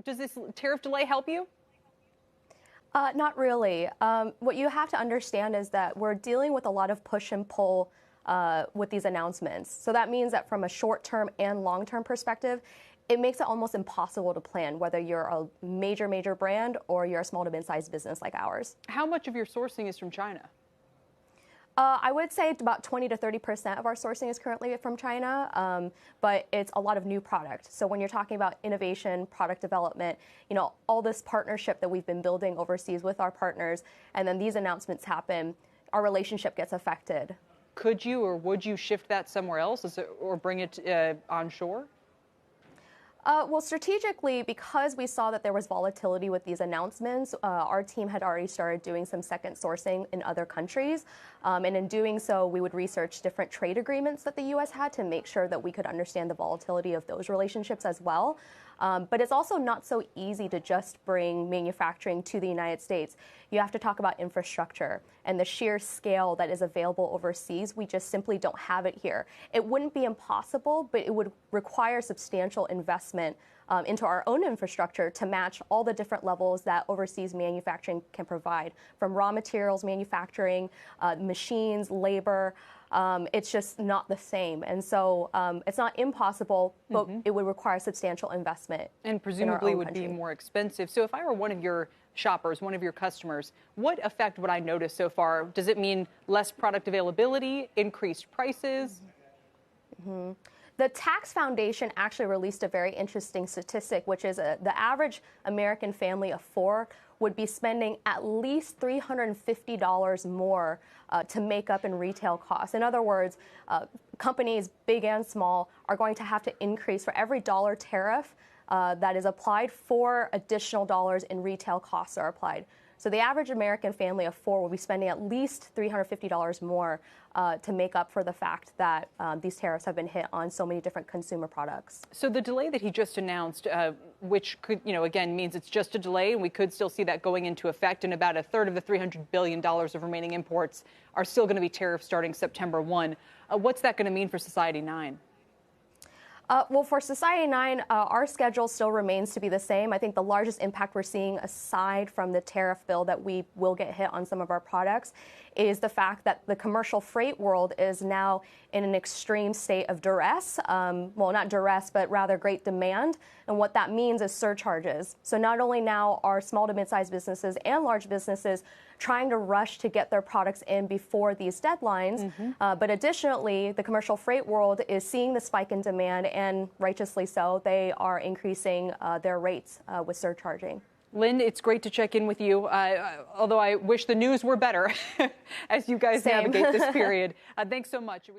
Does this tariff delay help you? Not really. What you have to understand is that we're dealing with a lot of push and pull with these announcements. So that means that from a short-term and long-term perspective, it makes it almost impossible to plan whether you're a major brand or you're a small to mid-sized business like ours. How much of your sourcing is from China? I would say about 20 to 30% of our sourcing is currently from China, but it's a lot of new product. So when you're talking about innovation, product development, all this partnership that we've been building overseas with our partners, and then these announcements happen, our relationship gets affected. Could you or would you shift that somewhere else or bring it onshore? Well, strategically, because we saw that there was volatility with these announcements, our team had already started doing some second sourcing in other countries. And in doing so, we would research different trade agreements that the U.S. had to make sure that we could understand the volatility of those relationships as well. But it's also not so easy to just bring manufacturing to the United States. You have to talk about infrastructure and the sheer scale that is available overseas. We just simply don't have it here. It wouldn't be impossible, but it would require substantial investment into our own infrastructure to match all the different levels that overseas manufacturing can provide, from raw materials manufacturing, machines, labor. It's just not the same. And so it's not impossible, but it would require substantial investment. And presumably would be more expensive. So if I were one of your shoppers, one of your customers, what effect would I notice so far? Does it mean less product availability, increased prices? The Tax Foundation actually released a very interesting statistic, which is the average American family of four would be spending at least $350 more to make up in retail costs. In other words, companies, big and small, are going to have to increase for every dollar tariff that is applied, 4 additional dollars in retail costs are applied. So the average American family of four will be spending at least $350 more to make up for the fact that these tariffs have been hit on so many different consumer products. So the delay that he just announced, which could, again, means it's just a delay, and we could still see that going into effect, and about a third of the $300 billion of remaining imports are still going to be tariffed starting September 1. What's that going to mean for Society 9? Well, for Society 9, our schedule still remains to be the same. I think the largest impact we're seeing, aside from the tariff bill that we will get hit on some of our products, is the fact that the commercial freight world is now in an extreme state of duress. Well, not duress, but rather great demand. And what that means is surcharges. So not only now are small to mid-sized businesses and large businesses trying to rush to get their products in before these deadlines, but additionally, the commercial freight world is seeing the spike in demand, and righteously so. They are increasing their rates with surcharging. Lynn, it's great to check in with you, although I wish the news were better as you guys navigate this period. Thanks so much.